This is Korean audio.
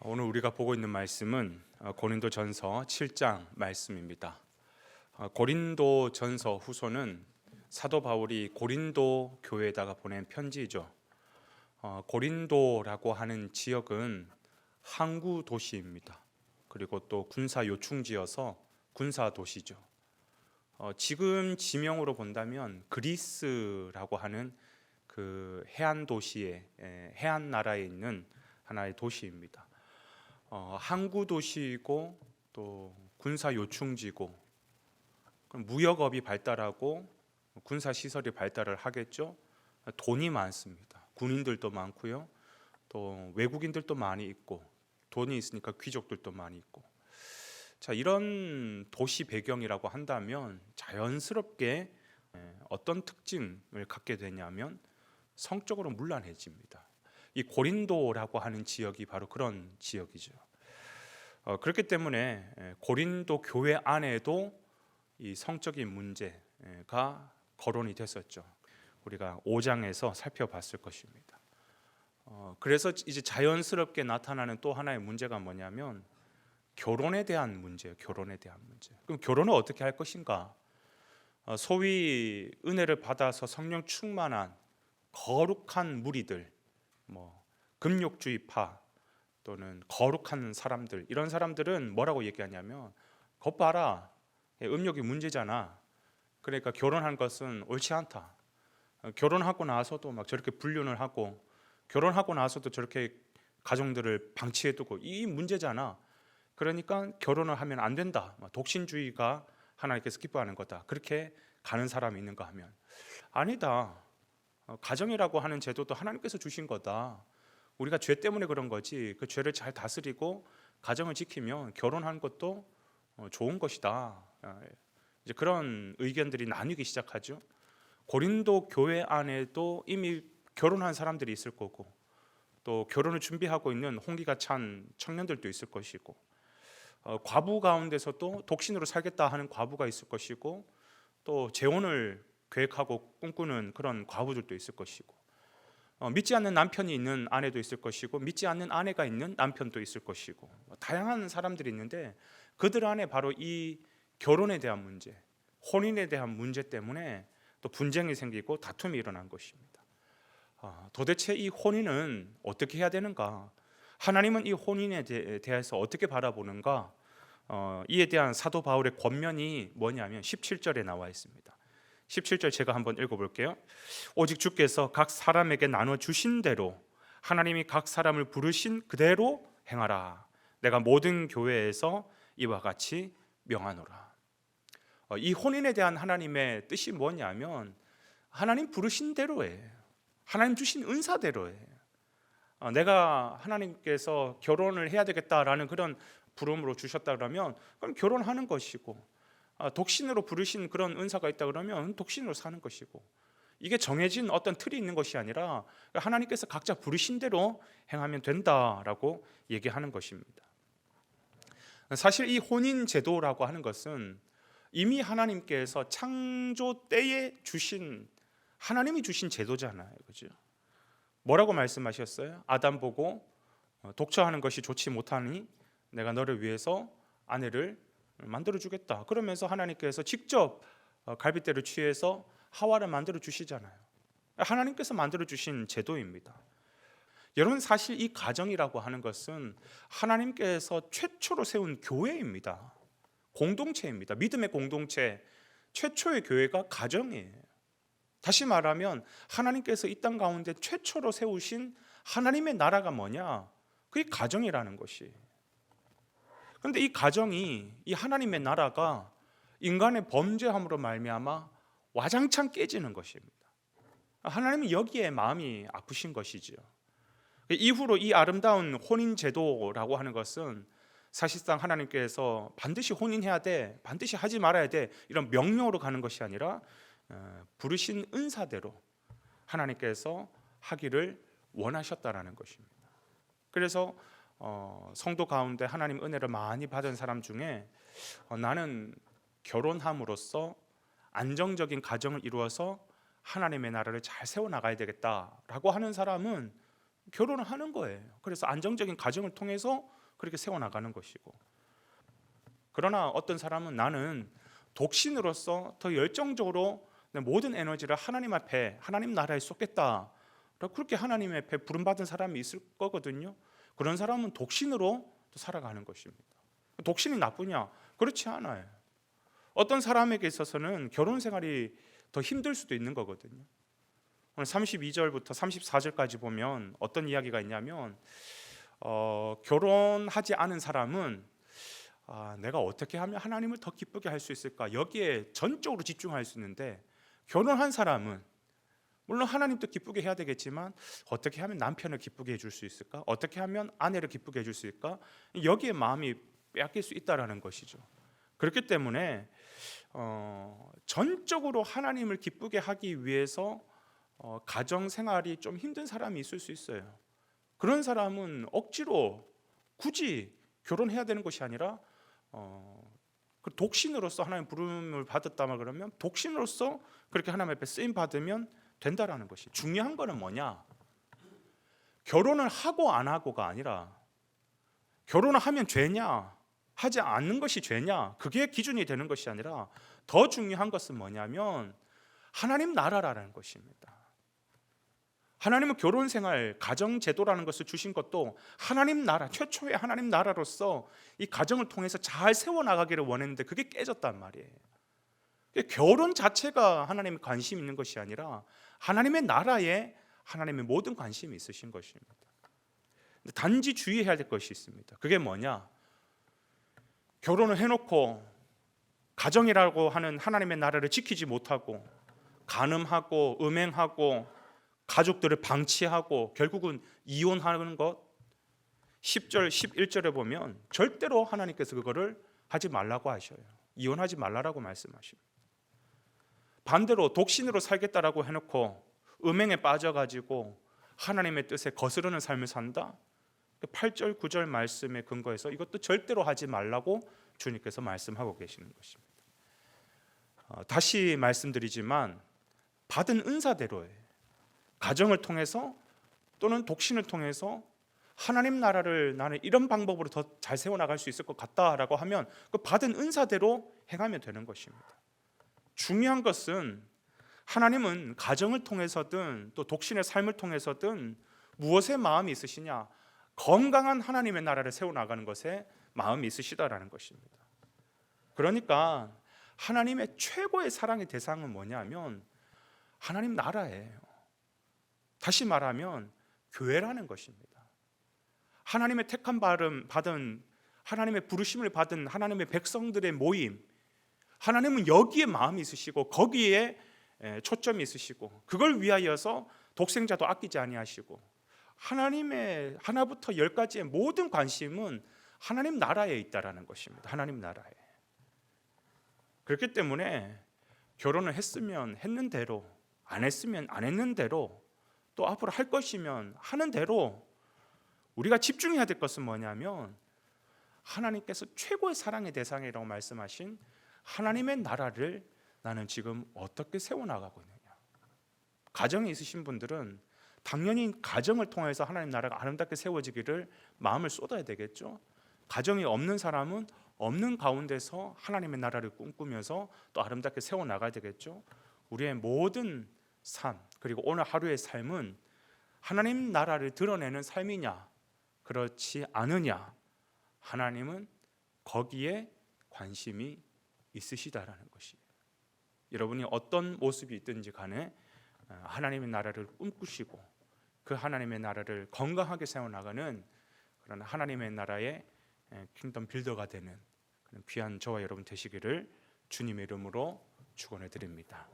오늘 우리가 보고 있는 말씀은 고린도전서 7장 말씀입니다. 고린도전서 후서는 사도 바울이 고린도 교회에다가 보낸 편지이죠. 고린도라고 하는 지역은 항구 도시입니다. 그리고 또 군사 요충지여서 군사 도시죠. 지금 지명으로 본다면 그리스라고 하는 그 해안 도시의 해안 나라에 있는 하나의 도시입니다. 항구 도시이고 또 군사 요충지고 무역업이 발달하고 군사 시설이 발달을 하겠죠. 돈이 많습니다. 군인들도 많고요. 또 외국인들도 많이 있고 돈이 있으니까 귀족들도 많이 있고. 자, 이런 도시 배경이라고 한다면 자연스럽게 어떤 특징을 갖게 되냐면 성적으로 문란해집니다. 이 고린도라고 하는 지역이 바로 그런 지역이죠. 그렇기 때문에 고린도 교회 안에도 이 성적인 문제가 거론이 됐었죠. 우리가 5장에서 살펴봤을 것입니다. 그래서 이제 자연스럽게 나타나는 또 하나의 문제가 뭐냐면 결혼에 대한 문제예요. 결혼에 대한 문제. 그럼 결혼을 어떻게 할 것인가? 소위 은혜를 받아서 성령 충만한 거룩한 무리들, 금욕주의파 또는 거룩한 사람들, 이런 사람들은 뭐라고 얘기하냐면 것 봐라, 음욕이 문제잖아. 그러니까 결혼한 것은 옳지 않다. 결혼하고 나서도 막 저렇게 불륜을 하고 결혼하고 나서도 저렇게 가정들을 방치해두고 이 문제잖아. 그러니까 결혼을 하면 안 된다. 독신주의가 하나님께서 기뻐하는 거다. 그렇게 가는 사람이 있는가 하면 아니다. 가정이라고 하는 제도도 하나님께서 주신 거다. 우리가 죄 때문에 그런 거지. 그 죄를 잘 다스리고 가정을 지키면 결혼하는 것도 좋은 것이다. 이제 그런 의견들이 나뉘기 시작하죠. 고린도 교회 안에도 이미 결혼한 사람들이 있을 거고 또 결혼을 준비하고 있는 홍기가 찬 청년들도 있을 것이고 과부 가운데서도 독신으로 살겠다 하는 과부가 있을 것이고 또 재혼을 계획하고 꿈꾸는 그런 과부들도 있을 것이고 믿지 않는 남편이 있는 아내도 있을 것이고 믿지 않는 아내가 있는 남편도 있을 것이고 다양한 사람들이 있는데 그들 안에 바로 이 결혼에 대한 문제, 혼인에 대한 문제 때문에 또 분쟁이 생기고 다툼이 일어난 것입니다. 도대체 이 혼인은 어떻게 해야 되는가? 하나님은 이 혼인에 대해서 어떻게 바라보는가? 이에 대한 사도 바울의 권면이 뭐냐면 17절에 나와 있습니다. 17절 제가 한번 읽어볼게요. 오직 주께서 각 사람에게 나눠주신 대로 하나님이 각 사람을 부르신 그대로 행하라. 내가 모든 교회에서 이와 같이 명하노라. 이 혼인에 대한 하나님의 뜻이 뭐냐면 하나님 부르신 대로예요. 하나님 주신 은사대로예요. 내가 하나님께서 결혼을 해야 되겠다라는 그런 부름으로 주셨다 그러면 그럼 결혼하는 것이고 독신으로 부르신 그런 은사가 있다 그러면 독신으로 사는 것이고 이게 정해진 어떤 틀이 있는 것이 아니라 하나님께서 각자 부르신 대로 행하면 된다라고 얘기하는 것입니다. 사실 이 혼인 제도라고 하는 것은 이미 하나님께서 창조 때에 주신 하나님이 주신 제도잖아요. 그죠? 뭐라고 말씀하셨어요? 아담 보고 독처하는 것이 좋지 못하니 내가 너를 위해서 아내를 만들어 주겠다. 그러면서 하나님께서 직접 갈빗대를 취해서 하와를 만들어 주시잖아요. 하나님께서 만들어 주신 제도입니다. 여러분, 사실 이 가정이라고 하는 것은 하나님께서 최초로 세운 교회입니다. 공동체입니다. 믿음의 공동체, 최초의 교회가 가정이에요. 다시 말하면 하나님께서 이 땅 가운데 최초로 세우신 하나님의 나라가 뭐냐? 그게 가정이라는 것이. 그런데 이 가정이, 이 하나님의 나라가 인간의 범죄함으로 말미암아 와장창 깨지는 것입니다. 하나님은 여기에 마음이 아프신 것이죠. 이후로 이 아름다운 혼인 제도라고 하는 것은 사실상 하나님께서 반드시 혼인해야 돼, 반드시 하지 말아야 돼, 이런 명령으로 가는 것이 아니라 부르신 은사대로 하나님께서 하기를 원하셨다라는 것입니다. 그래서 성도 가운데 하나님 은혜를 많이 받은 사람 중에 나는 결혼함으로써 안정적인 가정을 이루어서 하나님의 나라를 잘 세워나가야 되겠다라고 하는 사람은 결혼을 하는 거예요. 그래서 안정적인 가정을 통해서 그렇게 세워나가는 것이고, 그러나 어떤 사람은 나는 독신으로서 더 열정적으로 내 모든 에너지를 하나님 앞에, 하나님 나라에 쏟겠다, 그렇게 하나님 앞에 부름받은 사람이 있을 거거든요. 그런 사람은 독신으로 또 살아가는 것입니다. 독신이 나쁘냐? 그렇지 않아요. 어떤 사람에게 있어서는 결혼 생활이 더 힘들 수도 있는 거거든요. 오늘 32절부터 34절까지 보면 어떤 이야기가 있냐면, 결혼하지 않은 사람은 내가 어떻게 하면 하나님을 더 기쁘게 할 수 있을까, 여기에 전적으로 집중할 수 있는데, 결혼한 사람은 물론 하나님도 기쁘게 해야 되겠지만 어떻게 하면 남편을 기쁘게 해줄 수 있을까, 어떻게 하면 아내를 기쁘게 해줄 수 있을까, 여기에 마음이 빼앗길 수 있다라는 것이죠. 그렇기 때문에 전적으로 하나님을 기쁘게 하기 위해서 가정 생활이 좀 힘든 사람이 있을 수 있어요. 그런 사람은 억지로 굳이 결혼해야 되는 것이 아니라 독신으로서 하나님 부름을 받았다면, 그러면 독신으로서 그렇게 하나님 앞에 쓰임 받으면 된다라는 것이. 중요한 거는 뭐냐? 결혼을 하고 안 하고가 아니라, 결혼을 하면 죄냐, 하지 않는 것이 죄냐, 그게 기준이 되는 것이 아니라, 더 중요한 것은 뭐냐면 하나님 나라라는 것입니다. 하나님은 결혼 생활, 가정 제도라는 것을 주신 것도 하나님 나라, 최초의 하나님 나라로서 이 가정을 통해서 잘 세워나가기를 원했는데 그게 깨졌단 말이에요. 결혼 자체가 하나님의 관심이 있는 것이 아니라 하나님의 나라에 하나님의 모든 관심이 있으신 것입니다. 단지 주의해야 될 것이 있습니다. 그게 뭐냐? 결혼을 해놓고 가정이라고 하는 하나님의 나라를 지키지 못하고 간음하고 음행하고 가족들을 방치하고 결국은 이혼하는 것, 10절 11절에 보면 절대로 하나님께서 그거를 하지 말라고 하셔요. 이혼하지 말라라고 말씀하십니다. 반대로 독신으로 살겠다라고 해놓고 음행에 빠져가지고 하나님의 뜻에 거스르는 삶을 산다, 8절 9절 말씀에 근거해서 이것도 절대로 하지 말라고 주님께서 말씀하고 계시는 것입니다. 다시 말씀드리지만 받은 은사대로예요. 가정을 통해서 또는 독신을 통해서 하나님 나라를 나는 이런 방법으로 더 잘 세워나갈 수 있을 것 같다라고 하면 그 받은 은사대로 행하면 되는 것입니다. 중요한 것은 하나님은 가정을 통해서든 또 독신의 삶을 통해서든 무엇에 마음이 있으시냐? 건강한 하나님의 나라를 세워나가는 것에 마음이 있으시다라는 것입니다. 그러니까 하나님의 최고의 사랑의 대상은 뭐냐면 하나님 나라예요. 다시 말하면 교회라는 것입니다. 하나님의 택함 받은, 하나님의 부르심을 받은 하나님의 백성들의 모임, 하나님은 여기에 마음이 있으시고 거기에 초점이 있으시고 그걸 위하여서 독생자도 아끼지 아니하시고 하나님의 하나부터 열까지의 모든 관심은 하나님 나라에 있다라는 것입니다. 하나님 나라에. 그렇기 때문에 결혼을 했으면 했는 대로, 안 했으면 안 했는 대로, 또 앞으로 할 것이면 하는 대로 우리가 집중해야 될 것은 뭐냐면 하나님께서 최고의 사랑의 대상이라고 말씀하신 하나님의 나라를 나는 지금 어떻게 세워나가고 있느냐. 가정이 있으신 분들은 당연히 가정을 통해서 하나님 나라가 아름답게 세워지기를 마음을 쏟아야 되겠죠. 가정이 없는 사람은 없는 가운데서 하나님의 나라를 꿈꾸면서 또 아름답게 세워나가야 되겠죠. 우리의 모든 삶, 그리고 오늘 하루의 삶은 하나님 나라를 드러내는 삶이냐 그렇지 않으냐, 하나님은 거기에 관심이 있으시다라는 것이에요. 여러분이 어떤 모습이 있든지 간에 하나님의 나라를 꿈꾸시고 그 하나님의 나라를 건강하게 세워나가는 그런 하나님의 나라의 킹덤 빌더가 되는 그런 귀한 저와 여러분 되시기를 주님의 이름으로 축원해 드립니다.